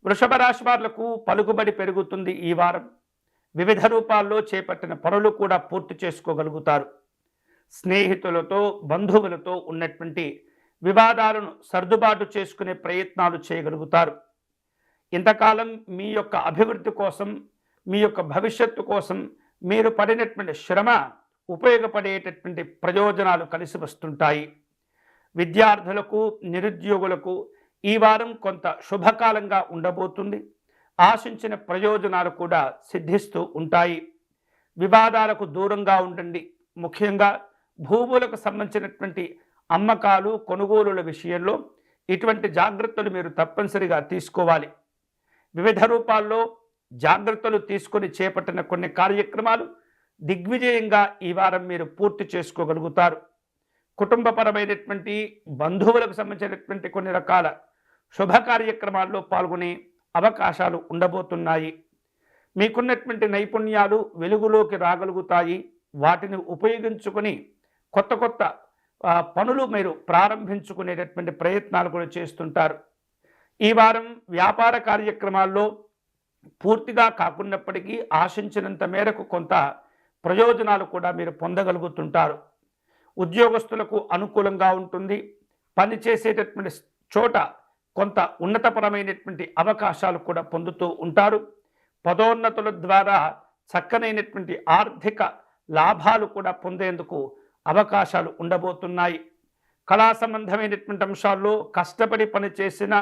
వృషభ రాశి వాళ్లకు పలుకుబడి పెరుగుతుంది. ఈ వారం వివిధ రూపాల్లో చేపట్టిన పనులు కూడా పూర్తి చేసుకోగలుగుతారు. స్నేహితులతో బంధువులతో ఉన్నటువంటి వివాదాలను సర్దుబాటు చేసుకునే ప్రయత్నాలు చేయగలుగుతారు. ఇంతకాలం మీ యొక్క అభివృద్ధి కోసం, మీ యొక్క భవిష్యత్తు కోసం మీరు పడినటువంటి శ్రమ ఉపయోగపడేటటువంటి ప్రయోజనాలు కలిసి వస్తుంటాయి. విద్యార్థులకు, నిరుద్యోగులకు ఈ వారం కొంత శుభకాలంగా ఉండబోతుంది. ఆశించిన ప్రయోజనాలు కూడా సిద్ధిస్తూ ఉంటాయి. వివాదాలకు దూరంగా ఉండండి. ముఖ్యంగా భూములకు సంబంధించినటువంటి అమ్మకాలు, కొనుగోలుల విషయంలో ఇటువంటి జాగ్రత్తలు మీరు తప్పనిసరిగా తీసుకోవాలి. వివిధ రూపాల్లో జాగ్రత్తలు తీసుకొని చేపట్టిన కొన్ని కార్యక్రమాలు దిగ్విజయంగా ఈ వారం మీరు పూర్తి చేసుకోగలుగుతారు. కుటుంబపరమైనటువంటి బంధువులకు సంబంధించినటువంటి కొన్ని రకాల శుభ కార్యక్రమాల్లో పాల్గొనే అవకాశాలు ఉండబోతున్నాయి. మీకున్నటువంటి నైపుణ్యాలు వెలుగులోకి రాగలుగుతాయి. వాటిని ఉపయోగించుకొని కొత్త కొత్త పనులు మీరు ప్రారంభించుకునేటటువంటి ప్రయత్నాలు కూడా చేస్తుంటారు. ఈ వారం వ్యాపార కార్యక్రమాల్లో పూర్తిగా కాకున్నప్పటికీ ఆశించినంత మేరకు కొంత ప్రయోజనాలు కూడా మీరు పొందగలుగుతుంటారు. ఉద్యోగస్తులకు అనుకూలంగా ఉంటుంది. పని చేసేటటువంటి చోట కొంత ఉన్నతపరమైనటువంటి అవకాశాలు కూడా పొందుతూ ఉంటారు. పదోన్నతుల ద్వారా చక్కనైనటువంటి ఆర్థిక లాభాలు కూడా పొందేందుకు అవకాశాలు ఉండబోతున్నాయి. కళా సంబంధమైనటువంటి అంశాల్లో కష్టపడి పనిచేసిన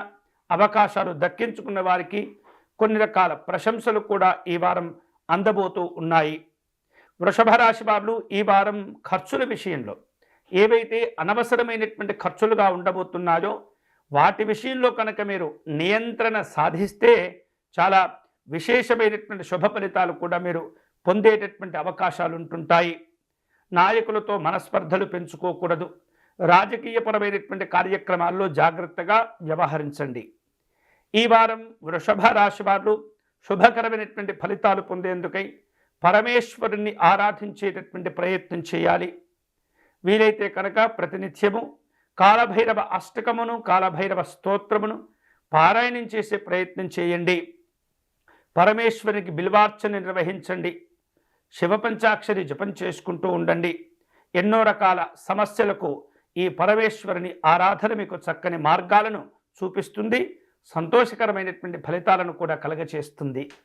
అవకాశాలు దక్కించుకున్న వారికి కొన్ని రకాల ప్రశంసలు కూడా ఈ వారం అందబోతూ ఉన్నాయి. వృషభ రాశి వారు ఈ వారం ఖర్చుల విషయంలో ఏవైతే అనవసరమైనటువంటి ఖర్చులుగా ఉండబోతున్నాయో వాటి విషయంలో కనుక మీరు నియంత్రణ సాధిస్తే చాలా విశేషమైనటువంటి శుభ ఫలితాలు కూడా మీరు పొందేటటువంటి అవకాశాలు ఉంటుంటాయి. నాయకులతో మనస్పర్ధలు పెంచుకోకూడదు. రాజకీయపరమైనటువంటి కార్యక్రమాల్లో జాగ్రత్తగా వ్యవహరించండి. ఈ వారం వృషభ రాశి వారు శుభకరమైనటువంటి ఫలితాలు పొందేందుకై పరమేశ్వరుణ్ణి ఆరాధించేటటువంటి ప్రయత్నం చేయాలి. వీలైతే కనుక ప్రతినిత్యము కాలభైరవ అష్టకమును, కాలభైరవ స్తోత్రమును పారాయణం చేసే ప్రయత్నం చేయండి. పరమేశ్వరునికి బిల్వార్చన నిర్వహించండి. శివపంచాక్షరి జపం చేసుకుంటూ ఉండండి. ఎన్నో రకాల సమస్యలకు ఈ పరమేశ్వరుని ఆరాధన మీకు చక్కని మార్గాలను చూపిస్తుంది. సంతోషకరమైనటువంటి ఫలితాలను కూడా కలగచేస్తుంది.